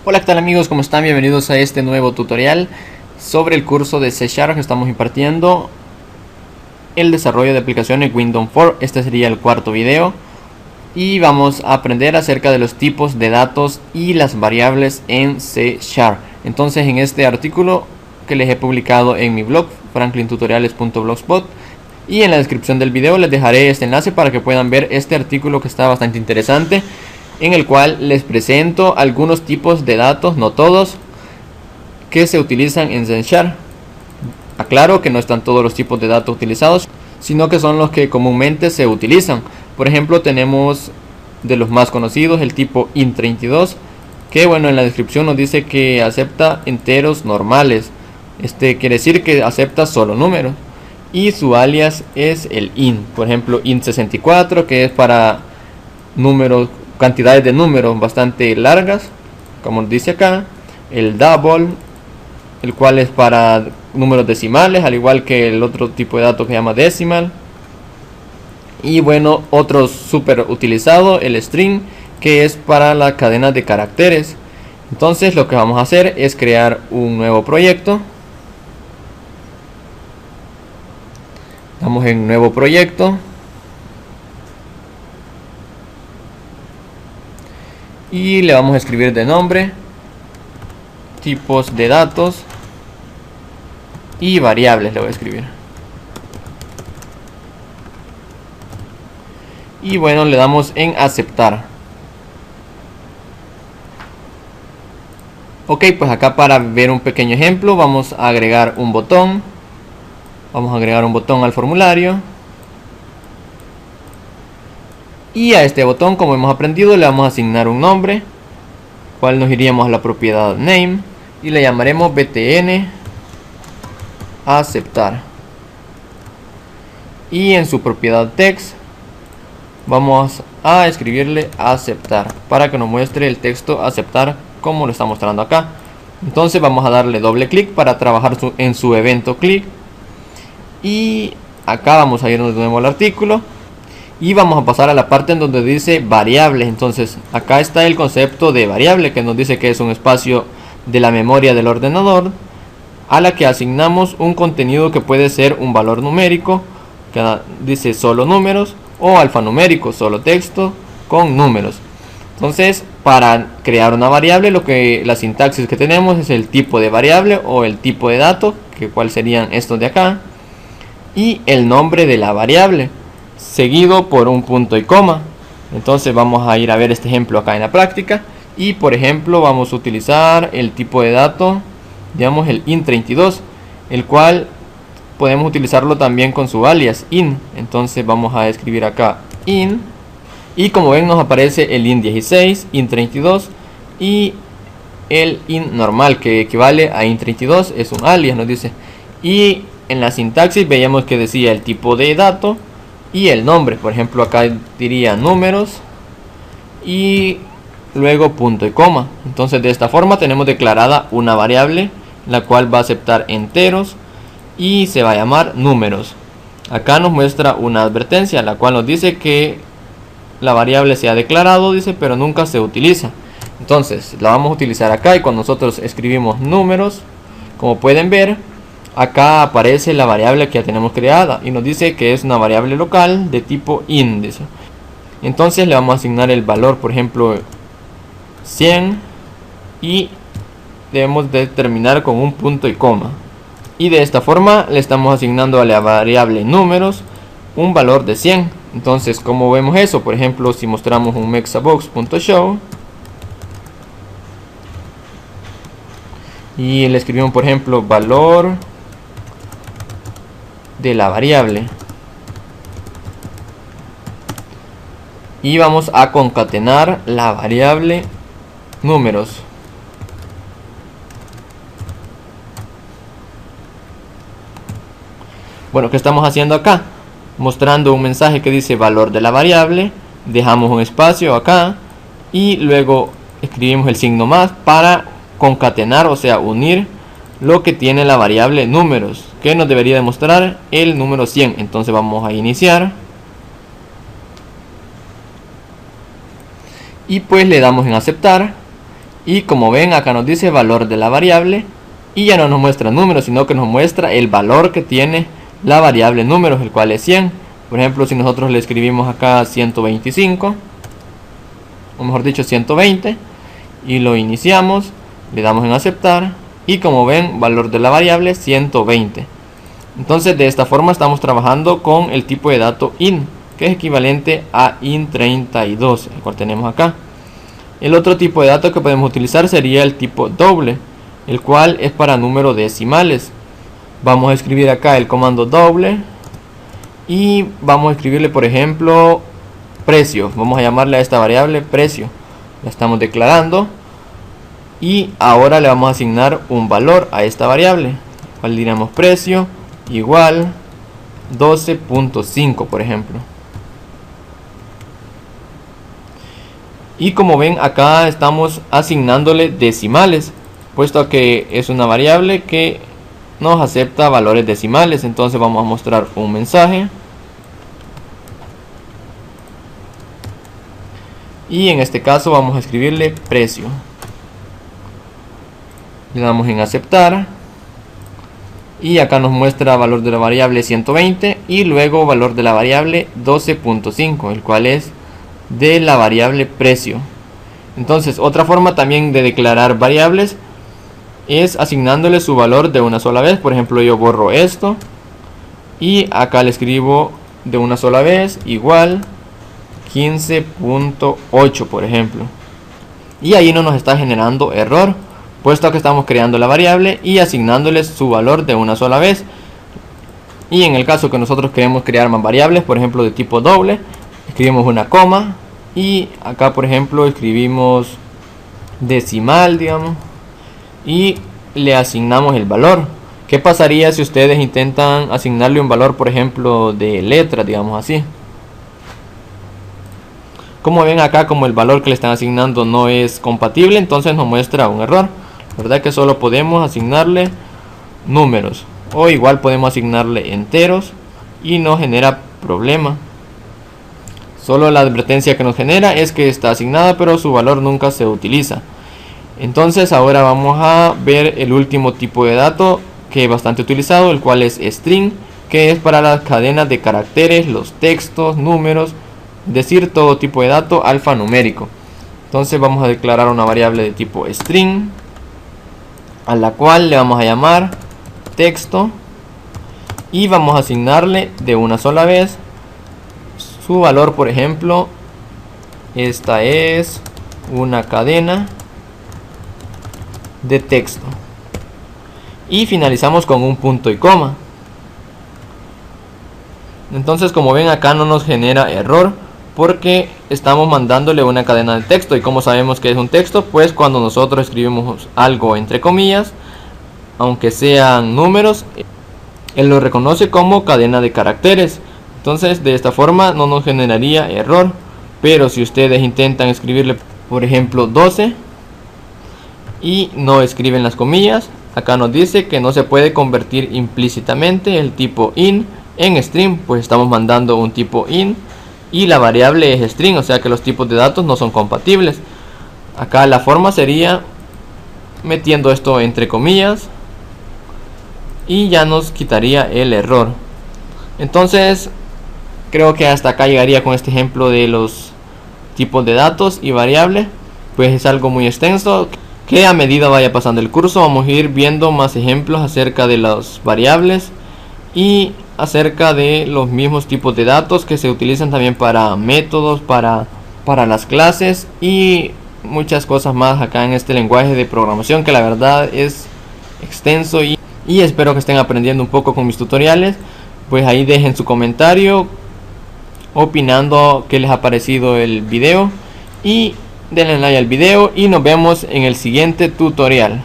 Hola, ¿qué tal amigos? ¿Cómo están? Bienvenidos a este nuevo tutorial sobre el curso de C# que estamos impartiendo el desarrollo de aplicaciones Windows 4. Este sería el cuarto video y vamos a aprender acerca de los tipos de datos y las variables en C#. Entonces, en este artículo que les he publicado en mi blog franklintutoriales.blogspot y en la descripción del video les dejaré este enlace para que puedan ver este artículo que está bastante interesante, en el cual les presento algunos tipos de datos, no todos, que se utilizan en C#. Aclaro que no están todos los tipos de datos utilizados, sino que son los que comúnmente se utilizan. Por ejemplo, tenemos de los más conocidos el tipo int32, que bueno, en la descripción nos dice que acepta enteros normales. Quiere decir que acepta solo números. Y su alias es el int. Por ejemplo, int64, que es para números, cantidades de números bastante largas, como dice acá. El double, el cual es para números decimales, al igual que el otro tipo de datos que se llama decimal. Y bueno, otro súper utilizado, el string, que es para la cadena de caracteres. Entonces lo que vamos a hacer es crear un nuevo proyecto. Damos en nuevo proyecto y le vamos a escribir de nombre tipos de datos y variables. Le voy a escribir, y bueno, le damos en aceptar. Ok, pues acá para ver un pequeño ejemplo vamos a agregar un botón. Vamos a agregar un botón al formulario. Y a este botón, como hemos aprendido, le vamos a asignar un nombre, cual nos iríamos a la propiedad name y le llamaremos btn aceptar. Y en su propiedad text vamos a escribirle aceptar para que nos muestre el texto aceptar como lo está mostrando acá. Entonces vamos a darle doble clic para trabajar en su evento click. Y acá vamos a irnos de nuevo al artículo y vamos a pasar a la parte en donde dice variables. Entonces acá está el concepto de variable, que nos dice que es un espacio de la memoria del ordenador a la que asignamos un contenido que puede ser un valor numérico, que dice solo números, o alfanumérico, solo texto con números. Entonces, para crear una variable, la sintaxis que tenemos es el tipo de variable o el tipo de dato, que cuál serían estos de acá, y el nombre de la variable, seguido por un punto y coma. Entonces vamos a ir a ver este ejemplo acá en la práctica. Y por ejemplo vamos a utilizar el tipo de dato, digamos el int32, el cual podemos utilizarlo también con su alias int. Entonces vamos a escribir acá int, y como ven nos aparece el int16, int32 y el int normal, que equivale a int32, es un alias, nos dice. Y en la sintaxis veíamos que decía el tipo de dato y el nombre. Por ejemplo, acá diría números y luego punto y coma. Entonces de esta forma tenemos declarada una variable, la cual va a aceptar enteros y se va a llamar números. Acá nos muestra una advertencia, la cual nos dice que la variable se ha declarado, dice, pero nunca se utiliza. Entonces la vamos a utilizar acá, y cuando nosotros escribimos números, como pueden ver, acá aparece la variable que ya tenemos creada y nos dice que es una variable local de tipo índice. Entonces le vamos a asignar el valor, por ejemplo 100, y debemos de terminar con un punto y coma. Y de esta forma le estamos asignando a la variable números un valor de 100. Entonces, ¿cómo vemos eso? Por ejemplo, si mostramos un mexabox.show y le escribimos, por ejemplo, valor de la variable, y vamos a concatenar la variable números. Bueno, ¿qué estamos haciendo acá? Mostrando un mensaje que dice valor de la variable, dejamos un espacio acá y luego escribimos el signo más para concatenar, o sea, unir lo que tiene la variable números, que nos debería demostrar el número 100. Entonces vamos a iniciar y pues le damos en aceptar. Y como ven, acá nos dice valor de la variable y ya no nos muestra números, sino que nos muestra el valor que tiene la variable números, el cual es 100. Por ejemplo, si nosotros le escribimos acá 125, o mejor dicho 120, y lo iniciamos, le damos en aceptar, y como ven, valor de la variable 120. Entonces de esta forma estamos trabajando con el tipo de dato int, que es equivalente a int32, el cual tenemos acá. El otro tipo de dato que podemos utilizar sería el tipo doble, el cual es para números decimales. Vamos a escribir acá el comando doble y vamos a escribirle, por ejemplo, precio. Vamos a llamarle a esta variable precio. La estamos declarando y ahora le vamos a asignar un valor a esta variable, cual diremos precio igual 12.5, por ejemplo. Y como ven, acá estamos asignándole decimales, puesto que es una variable que nos acepta valores decimales. Entonces vamos a mostrar un mensaje y en este caso vamos a escribirle precio. Le damos en aceptar y acá nos muestra valor de la variable 120 y luego valor de la variable 12.5, el cual es de la variable precio. Entonces otra forma también de declarar variables es asignándole su valor de una sola vez. Por ejemplo, yo borro esto y acá le escribo de una sola vez igual 15.8, por ejemplo, y ahí no nos está generando error, puesto que estamos creando la variable y asignándole su valor de una sola vez. Y en el caso que nosotros queremos crear más variables, por ejemplo de tipo doble, escribimos una coma y acá por ejemplo escribimos decimal, digamos, y le asignamos el valor. ¿Qué pasaría si ustedes intentan asignarle un valor, por ejemplo, de letra, digamos así? Como ven acá, como el valor que le están asignando no es compatible, entonces nos muestra un error. La verdad que solo podemos asignarle números, o igual podemos asignarle enteros y no genera problema. Solo la advertencia que nos genera es que está asignada pero su valor nunca se utiliza. Entonces ahora vamos a ver el último tipo de dato que es bastante utilizado, el cual es string, que es para las cadenas de caracteres, los textos, números, es decir, todo tipo de dato alfanumérico. Entonces vamos a declarar una variable de tipo string, a la cual le vamos a llamar texto y vamos a asignarle de una sola vez su valor. Por ejemplo, esta es una cadena de texto y finalizamos con un punto y coma. Entonces, como ven, acá no nos genera error porque estamos mandándole una cadena de texto. Y como sabemos que es un texto, pues cuando nosotros escribimos algo entre comillas, aunque sean números, él lo reconoce como cadena de caracteres. Entonces de esta forma no nos generaría error. Pero si ustedes intentan escribirle, por ejemplo, 12 y no escriben las comillas, acá nos dice que no se puede convertir implícitamente el tipo int en string, pues estamos mandando un tipo int y la variable es string, o sea que los tipos de datos no son compatibles. Acá la forma sería metiendo esto entre comillas y ya nos quitaría el error. Entonces creo que hasta acá llegaría con este ejemplo de los tipos de datos y variables, pues es algo muy extenso que a medida vaya pasando el curso vamos a ir viendo más ejemplos acerca de las variables y acerca de los mismos tipos de datos que se utilizan también para métodos, para las clases y muchas cosas más acá en este lenguaje de programación, que la verdad es extenso y espero que estén aprendiendo un poco con mis tutoriales. Pues ahí dejen su comentario opinando qué les ha parecido el video y denle like al video y nos vemos en el siguiente tutorial.